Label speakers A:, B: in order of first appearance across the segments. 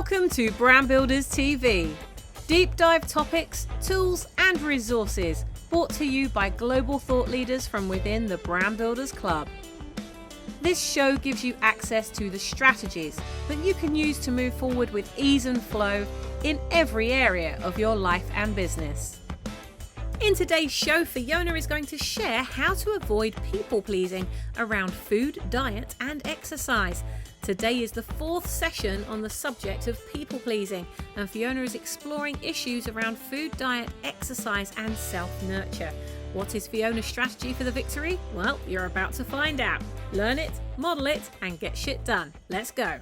A: Welcome to Brand Builders TV. Deep dive topics, tools and resources brought to you by global thought leaders from within the Brand Builders Club. This show gives you access to the strategies that you can use to move forward with ease and flow in every area of your life and business. In today's show, Fiona is going to share how to avoid people-pleasing around food, diet and exercise. Today is the fourth session on the subject of people-pleasing, and Fiona is exploring issues around food, diet, exercise and self-nurture. What is Fiona's strategy for the victory? Well, you're about to find out. Learn it, model it and get shit done. Let's go.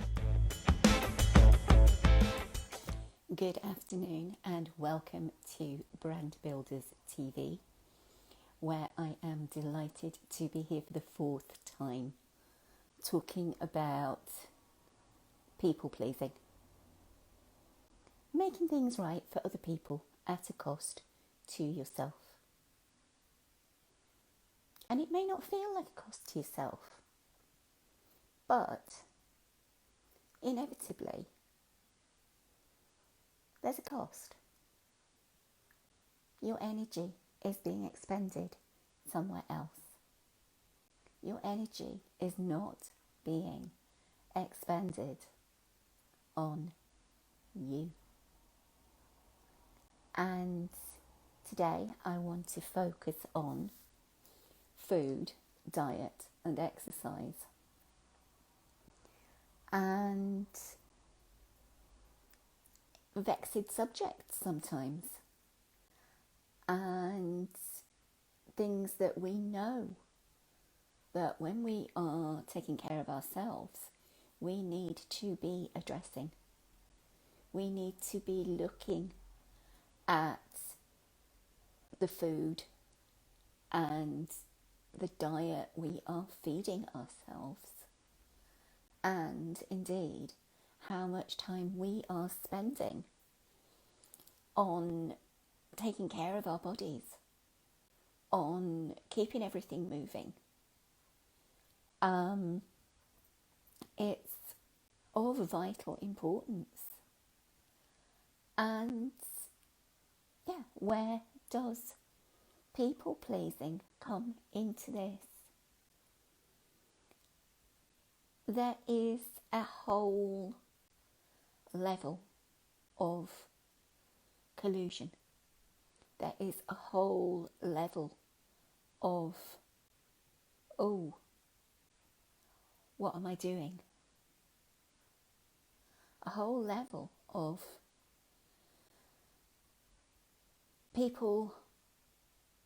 B: Good afternoon and welcome to Brand Builders TV, where I am delighted to be here for the fourth time talking about people pleasing. Making things right for other people at a cost to yourself. And it may not feel like a cost to yourself, but inevitably there's a cost. Your energy is being expended somewhere else. Your energy is not being expended on you. And today I want to focus on food, diet and exercise. And vexed subjects sometimes. And things that we know that when we are taking care of ourselves, we need to be addressing. We need to be looking at the food and the diet we are feeding ourselves, and indeed how much time we are spending on taking care of our bodies, on keeping everything moving. It's of vital importance. And yeah, where does people pleasing come into this? There is a whole level of collusion. There is a whole level of, oh, what am I doing? A whole level of people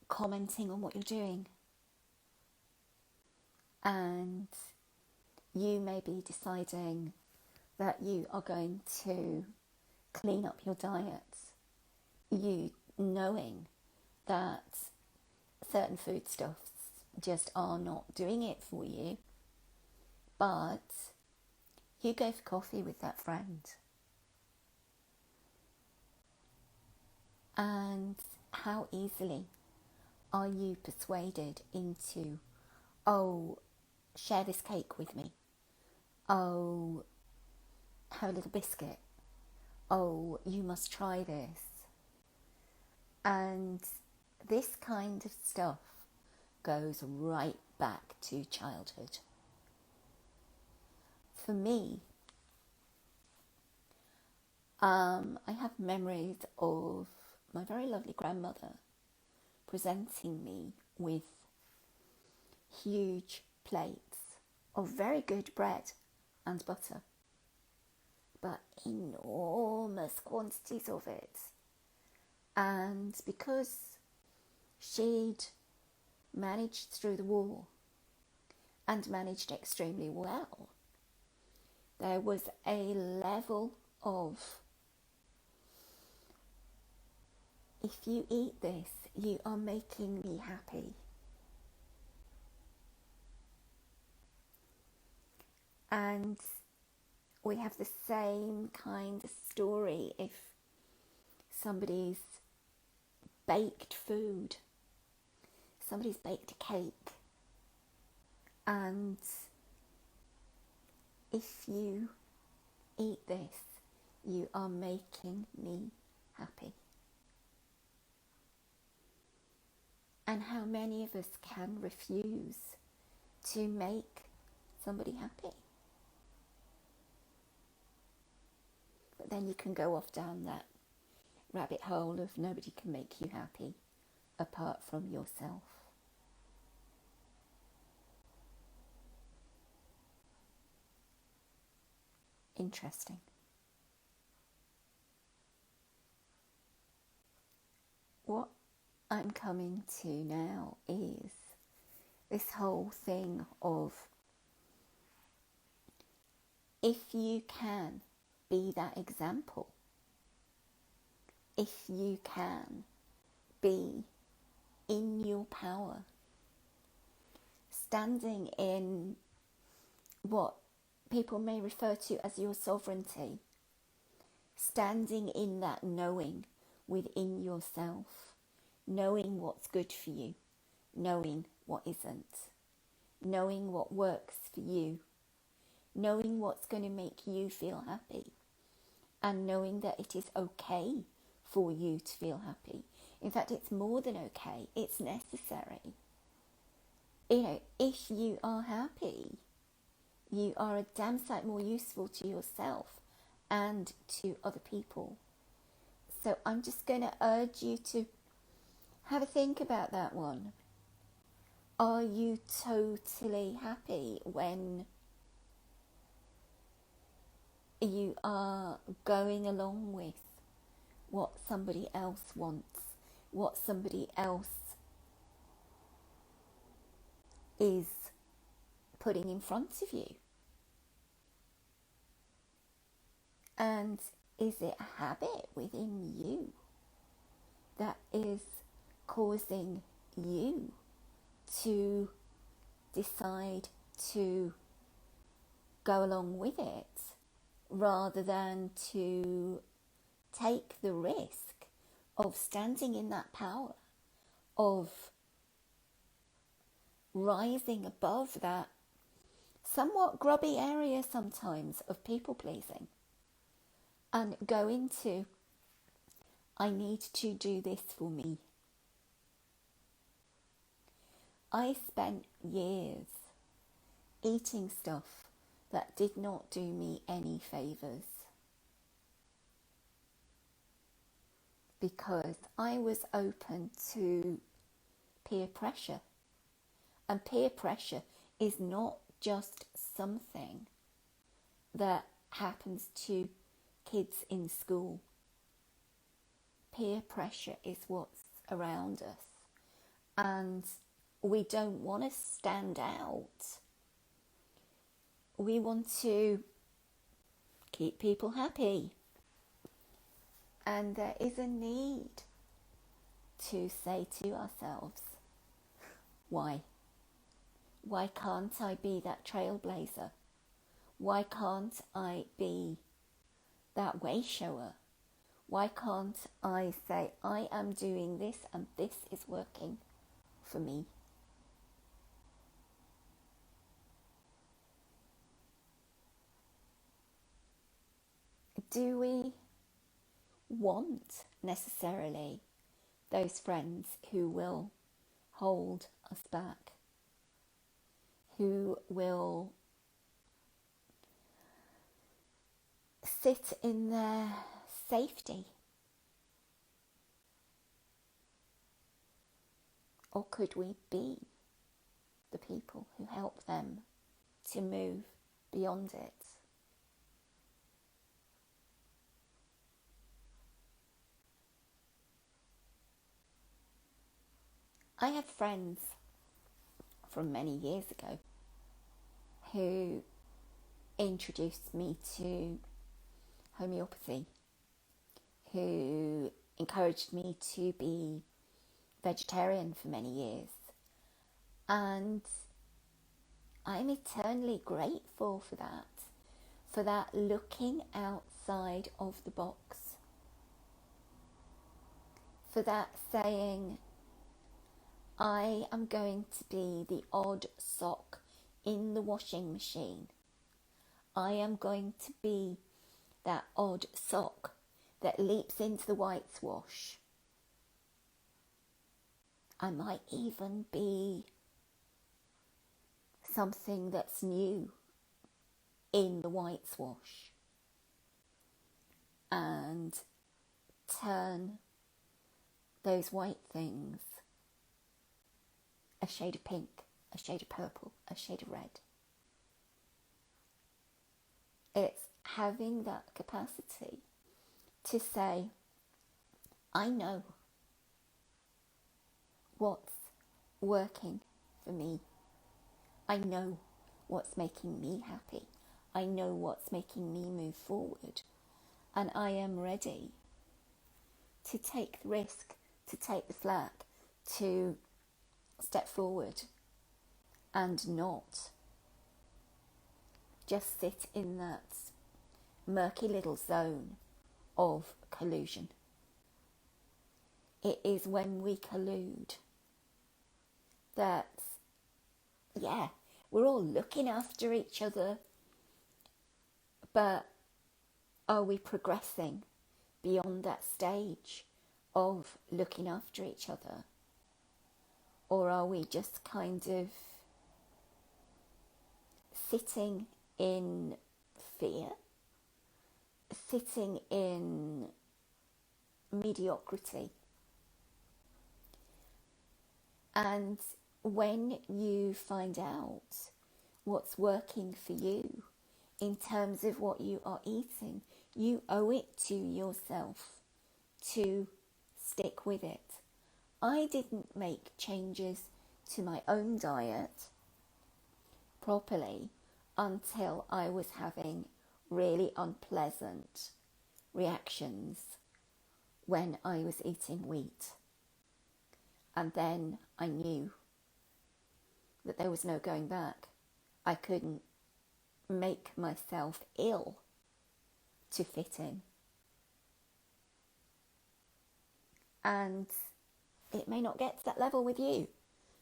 B: commenting on what you're doing. And you may be deciding that you are going to clean up your diet. You knowing that certain foodstuffs just are not doing it for you. But you go for coffee with that friend. And how easily are you persuaded into, oh, share this cake with me. Oh, have a little biscuit. Oh, you must try this. And this kind of stuff goes right back to childhood. For me, I have memories of my very lovely grandmother presenting me with huge plates of very good bread and butter, but enormous quantities of it. And because she'd managed through the war and managed extremely well, there was a level of, if you eat this, you are making me happy. And we have the same kind of story if somebody's baked food, somebody's baked a cake, and if you eat this, You are making me happy. And how many of us can refuse to make somebody happy? But then you can go off down that rabbit hole of nobody can make you happy apart from yourself. Interesting. What I'm coming to now is this whole thing of, if you can be that example, if you can be in your power, standing in what people may refer to as your sovereignty, standing in that knowing within yourself, knowing what's good for you, knowing what isn't, knowing what works for you, knowing what's going to make you feel happy, and knowing that it is okay for you to feel happy. In fact, it's more than okay, it's necessary. You know, if you are happy, you are a damn sight more useful to yourself and to other people. So I'm just going to urge you to have a think about that one. Are you totally happy when you are going along with what somebody else wants, what somebody else is putting in front of you? And is it a habit within you that is causing you to decide to go along with it rather than to take the risk of standing in that power, of rising above that somewhat grubby area sometimes of people pleasing, and go into, I need to do this for me. I spent years eating stuff that did not do me any favours because I was open to peer pressure. And peer pressure is not just something that happens to kids in school. Peer pressure is what's around us. And we don't want to stand out. We want to keep people happy. And there is a need to say to ourselves, why? Why can't I be that trailblazer? Why can't I be that way shower? Why can't I say, I am doing this and this is working for me? Do we want necessarily those friends who will hold us back, who will sit in their safety? Or could we be the people who help them to move beyond it? I have friends from many years ago who introduced me to homeopathy, who encouraged me to be vegetarian for many years. And I'm eternally grateful for that looking outside of the box, for that saying, I am going to be the odd sock in the washing machine. I am going to be that odd sock that leaps into the whitewash. I might even be something that's new in the whitewash and turn those white things a shade of pink, a shade of purple, a shade of red. It's having that capacity to say, I know what's working for me. I know what's making me happy. I know what's making me move forward. And I am ready to take the risk, to take the flak, to step forward and not just sit in that murky little zone of collusion. It is when we collude that, yeah, we're all looking after each other, but are we progressing beyond that stage of looking after each other? Or are we just kind of sitting in fear, sitting in mediocrity? And when you find out what's working for you in terms of what you are eating, you owe it to yourself to stick with it. I didn't make changes to my own diet properly until I was having really unpleasant reactions when I was eating wheat. And then I knew that there was no going back. I couldn't make myself ill to fit in. And it may not get to that level with you,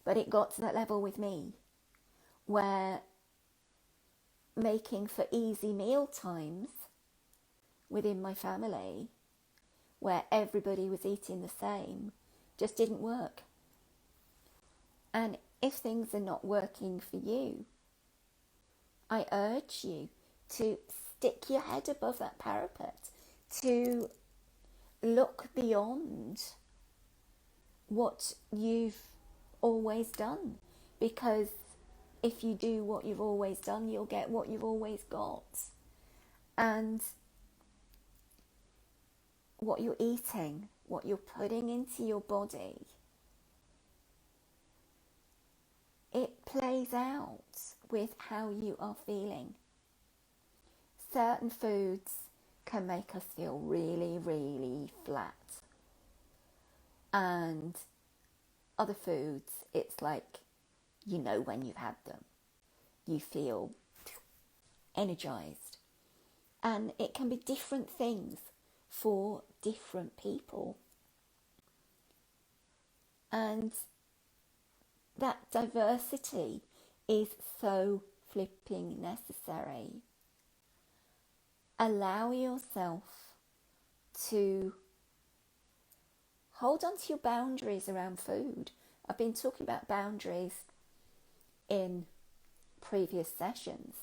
B: but it got to that level with me, where making for easy meal times within my family, where everybody was eating the same, just didn't work. And if things are not working for you, I urge you to stick your head above that parapet, to look beyond what you've always done. Because if you do what you've always done, you'll get what you've always got. And what you're eating, what you're putting into your body, it plays out with how you are feeling. Certain foods can make us feel really, really flat. And other foods, it's like, you know when you've had them. You feel energized. And it can be different things for different people. And that diversity is so flipping necessary. Allow yourself to hold on to your boundaries around food. I've been talking about boundaries in previous sessions.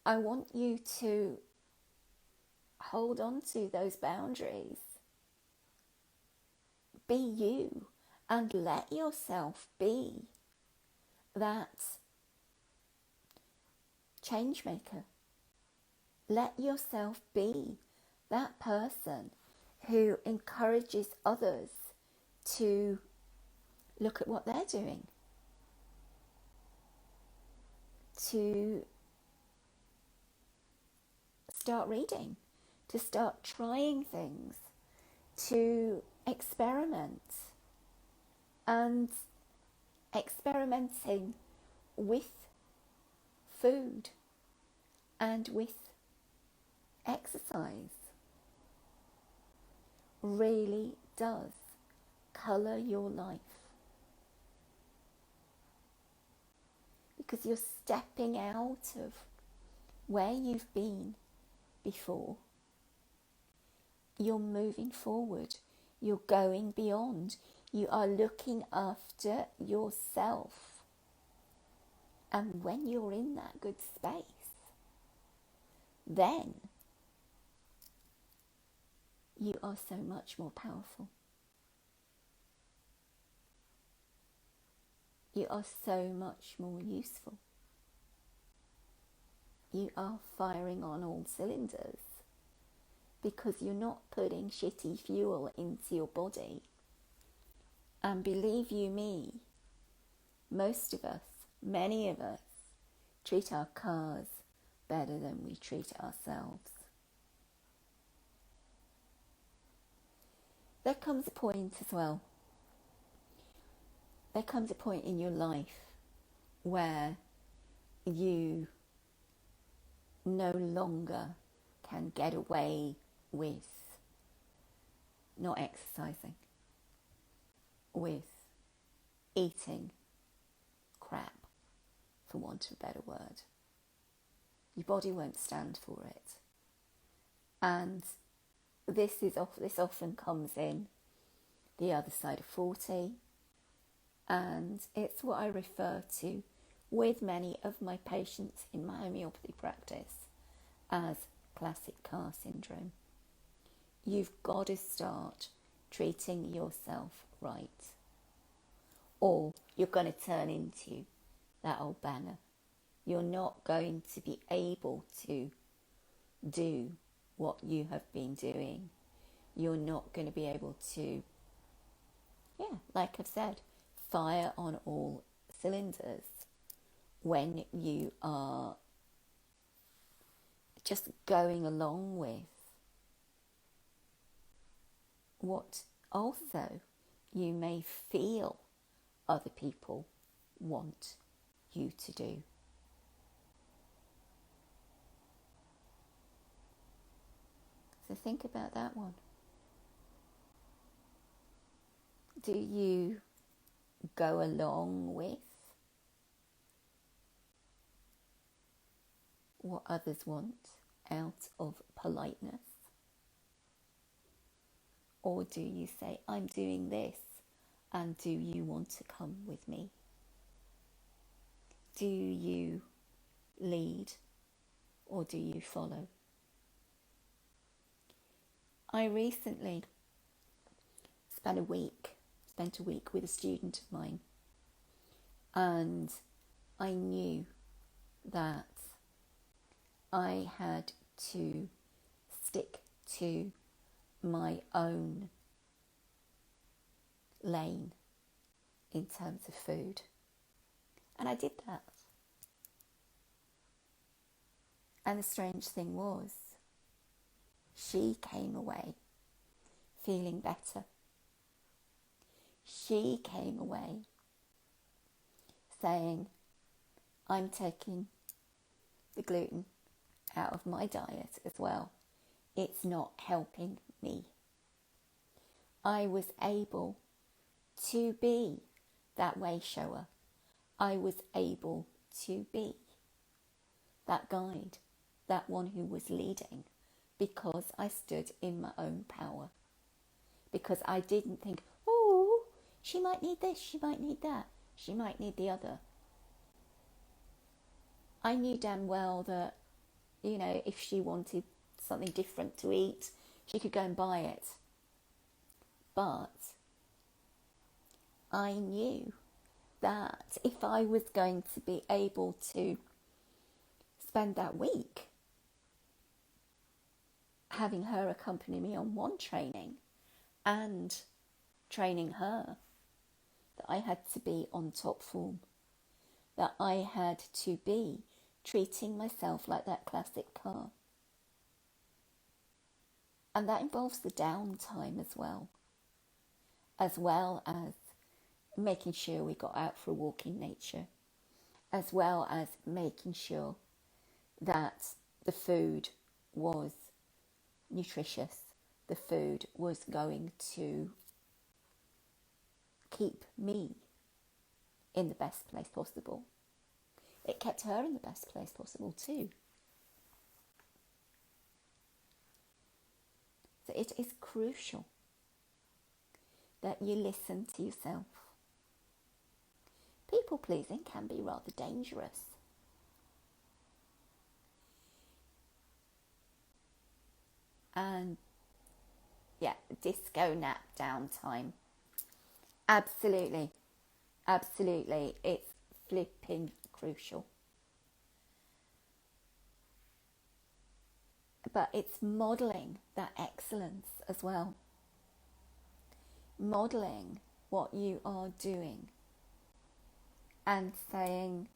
B: I want you to hold on to those boundaries. Be you and let yourself be that change maker. Let yourself be that person who encourages others to look at what they're doing, to start reading, to start trying things, to experiment. And experimenting with food and with exercise really does colour your life, because you're stepping out of where you've been before. You're moving forward. You're going beyond. You are looking after yourself. And when you're in that good space, then you are so much more powerful. You are so much more useful. You are firing on all cylinders because you're not putting shitty fuel into your body. And believe you me, most of us, many of us, treat our cars better than we treat ourselves. There comes a point as well. There comes a point in your life where you no longer can get away with not exercising, with eating crap, for want of a better word. Your body won't stand for it. And this often comes in the other side of 40, and it's what I refer to with many of my patients in my homeopathy practice as classic car syndrome. You've got to start treating yourself right, or you're going to turn into that old banner. You're not going to be able to do what you have been doing. You're not going to be able to, like I've said, fire on all cylinders when you are just going along with what also you may feel other people want you to do. So think about that one. Do you go along with what others want out of politeness? Or do you say, I'm doing this, and do you want to come with me? Do you lead or do you follow? I recently spent a week with a student of mine, and I knew that I had to stick to my own lane in terms of food. And I did that. And the strange thing was, she came away feeling better. She came away saying, I'm taking the gluten out of my diet as well. It's not helping me. I was able to be that way shower. I was able to be that guide, that one who was leading, because I stood in my own power. Because I didn't think, oh, she might need this, she might need that, she might need the other. I knew damn well that, if she wanted something different to eat, she could go and buy it. But I knew that if I was going to be able to spend that week having her accompany me on one training and training her, that I had to be on top form, that I had to be treating myself like that classic car. And that involves the downtime as well as making sure we got out for a walk in nature, as well as making sure that the food was nutritious, the food was going to keep me in the best place possible. It kept her in the best place possible too. it is crucial that you listen to yourself. People pleasing can be rather dangerous. And yeah, disco nap downtime. Absolutely. Absolutely. It's flipping crucial. But it's modelling that excellence as well. Modelling what you are doing and saying,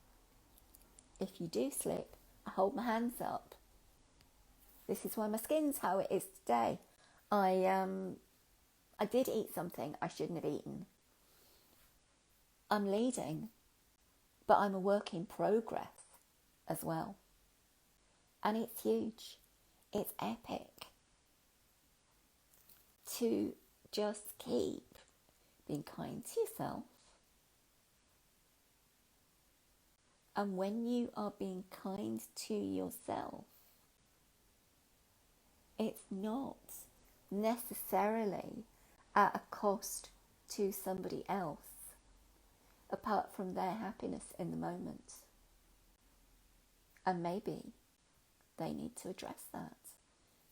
B: if you do slip, I hold my hands up. This is why my skin's how it is today. I did eat something I shouldn't have eaten. I'm leading, but I'm a work in progress as well. And it's huge. It's epic to just keep being kind to yourself. And when you are being kind to yourself, it's not necessarily at a cost to somebody else, apart from their happiness in the moment. And maybe they need to address that.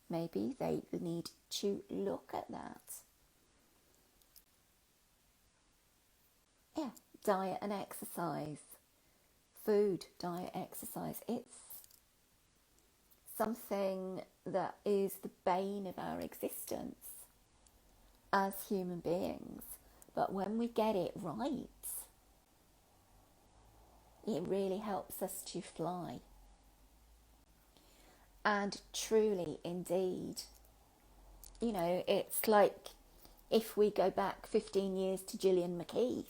B: Maybe they need to look at that. Yeah, diet and exercise. Food, diet, exercise. It's something that is the bane of our existence as human beings. But when we get it right, it really helps us to fly. And truly, indeed, you know, it's like if we go back 15 years to Gillian McKeith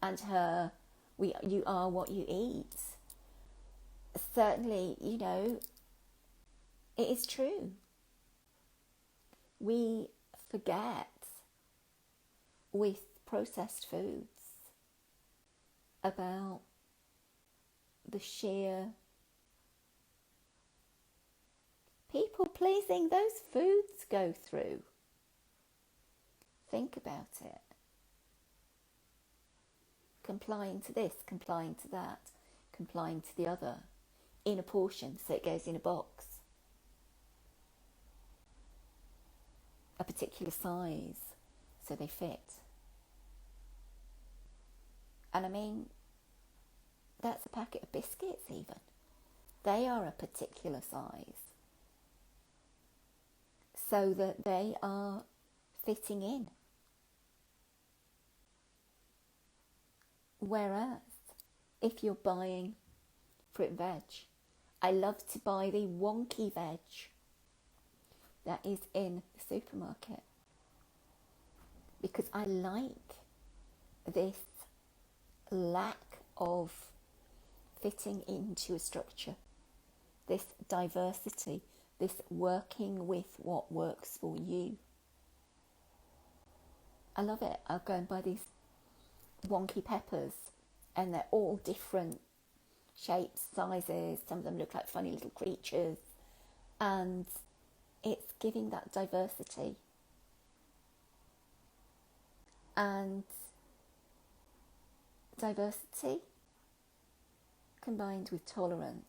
B: and her, you are what you eat. Certainly, you know, it is true. We forget with processed foods about the sheer people pleasing those foods go through. Think about it. Complying to this, complying to that, complying to the other, in a portion so it goes in a box. A particular size so they fit. And I mean, that's a packet of biscuits even. They are a particular size so that they are fitting in. Whereas, if you're buying fruit and veg, I love to buy the wonky veg that is in the supermarket because I like this lack of fitting into a structure, this diversity, this working with what works for you. I love it. I'll go and buy these wonky peppers and they're all different shapes, sizes. Some of them look like funny little creatures, and it's giving that diversity. And diversity combined with tolerance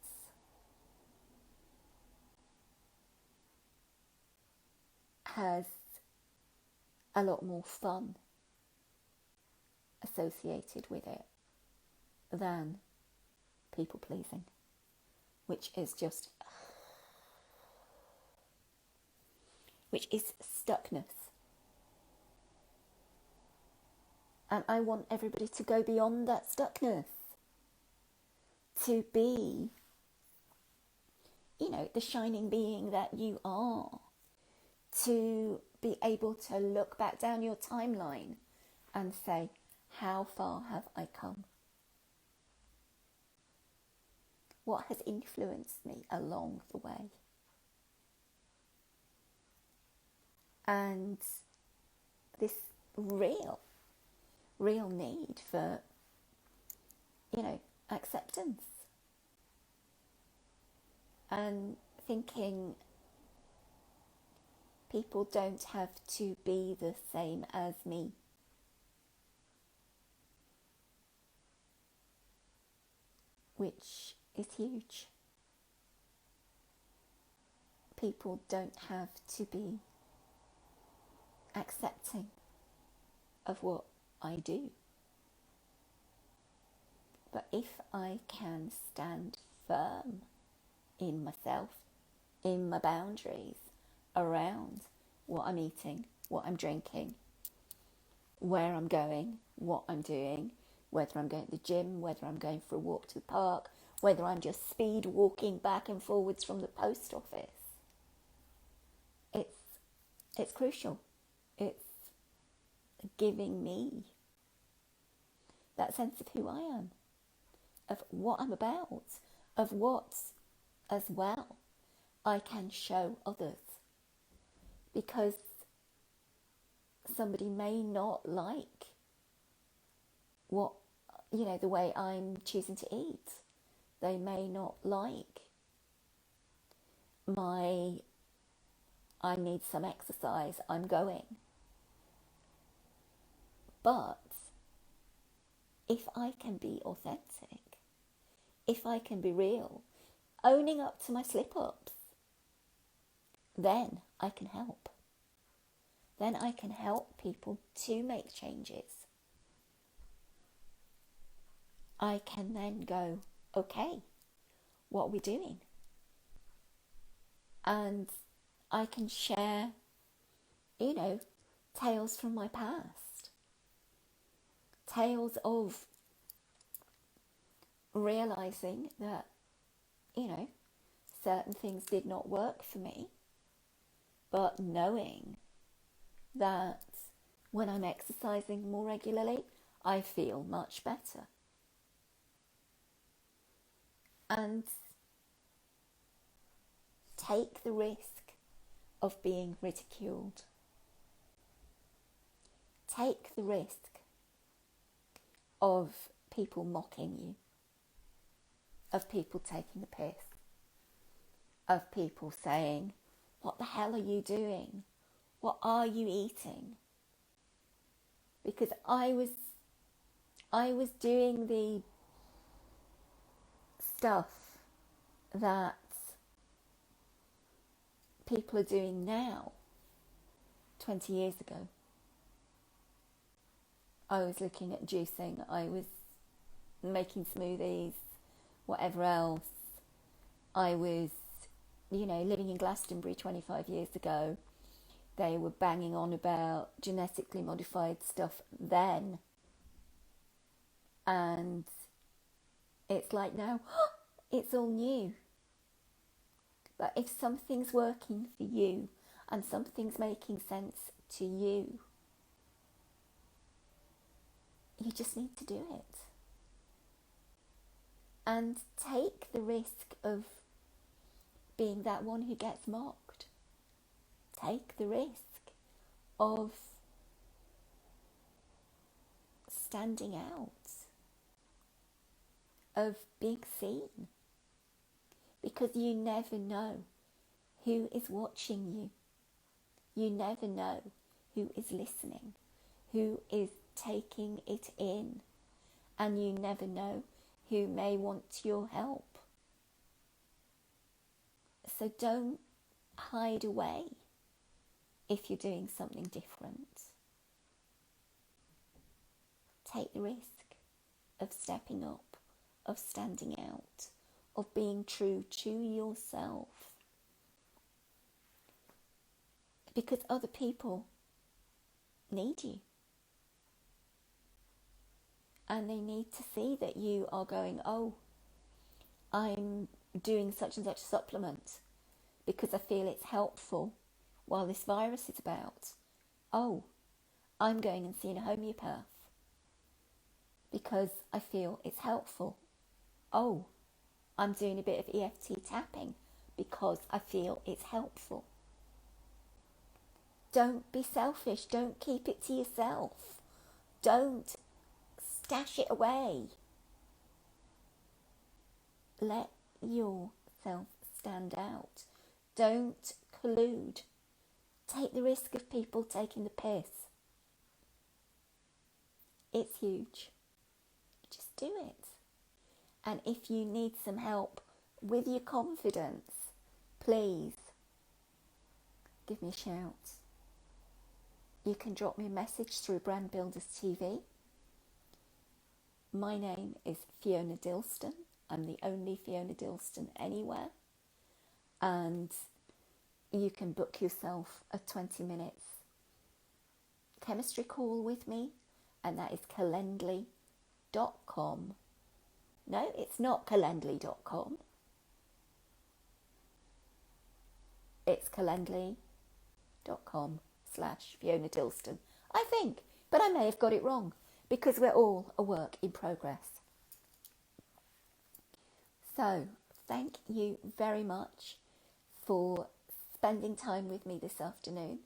B: has a lot more fun associated with it than people pleasing, which is stuckness. And I want everybody to go beyond that stuckness, to be, you know, the shining being that you are, to be able to look back down your timeline and say, how far have I come? What has influenced me along the way? And this real need for, you know, acceptance. And thinking, People don't have to be the same as me. Which is huge. People don't have to be accepting of what I do. But if I can stand firm in myself, in my boundaries, around what I'm eating, what I'm drinking, where I'm going, what I'm doing, whether I'm going to the gym, whether I'm going for a walk to the park, whether I'm just speed walking back and forwards from the post office. It's crucial. It's giving me that sense of who I am, of what I'm about, of what, as well, I can show others. Because somebody may not like what, the way I'm choosing to eat. They may not like I need some exercise, I'm going. But if I can be authentic, if I can be real, owning up to my slip-ups, then I can help. Then I can help people to make changes. I can then go, okay, what are we doing? And I can share, tales from my past. Tales of realising that, certain things did not work for me. But knowing that when I'm exercising more regularly, I feel much better. And take the risk of being ridiculed. Take the risk of people mocking you, of people taking the piss, of people saying, what the hell are you doing? What are you eating? Because I was doing the stuff that people are doing now 20 years ago. I was looking at juicing, I was making smoothies, whatever else. I was, living in Glastonbury 25 years ago. They were banging on about genetically modified stuff then. And it's like now, it's all new. But if something's working for you and something's making sense to you, you just need to do it. And take the risk of being that one who gets mocked. Take the risk of standing out, of being seen. Because you never know who is watching you. You never know who is listening, who is taking it in. And you never know who may want your help. So don't hide away if you're doing something different. Take the risk of stepping up, of standing out, of being true to yourself. Because other people need you. And they need to see that you are going, oh, I'm doing such and such a supplement because I feel it's helpful while this virus is about. Oh, I'm going and seeing a homeopath because I feel it's helpful. Oh, I'm doing a bit of EFT tapping because I feel it's helpful. Don't be selfish. Don't keep it to yourself. Don't stash it away. Let yourself stand out. Don't collude Take the risk of people taking the piss. It's huge. Just do it. And if you need some help with your confidence, please give me a shout. You can drop me a message through Brand Builders TV. My name is Fiona Dilston. I'm the only Fiona Dilston anywhere. And you can book yourself a 20 minutes chemistry call with me, and that is calendly.com. No, it's not calendly.com. It's calendly.com/Fiona Dilston, I think, but I may have got it wrong because we're all a work in progress. So, thank you very much for spending time with me this afternoon,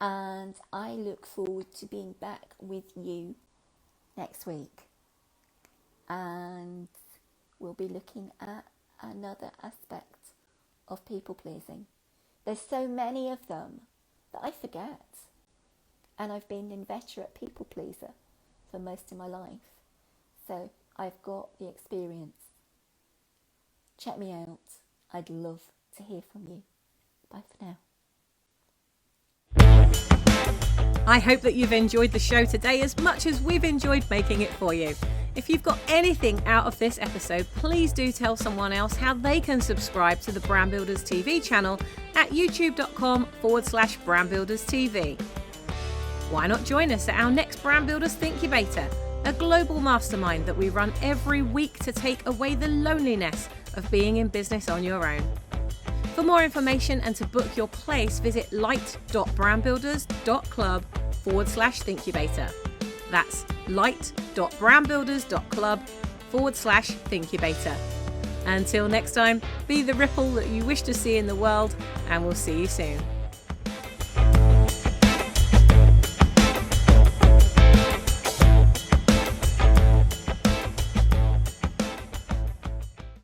B: and I look forward to being back with you next week, and we'll be looking at another aspect of people pleasing. There's so many of them that I forget, and I've been an inveterate people pleaser for most of my life, so I've got the experience. Check me out. I'd love to hear from you. Bye for now.
A: I hope that you've enjoyed the show today as much as we've enjoyed making it for you. If you've got anything out of this episode, please do tell someone else how they can subscribe to the Brand Builders TV channel at youtube.com/Brand Builders TV. Why not join us at our next Brand Builders Thinkubator, a global mastermind that we run every week to take away the loneliness of being in business on your own. For more information and to book your place, visit light.brandbuilders.club/Thinkubator. That's light.brandbuilders.club/Thinkubator. Until next time, be the ripple that you wish to see in the world, and we'll see you soon.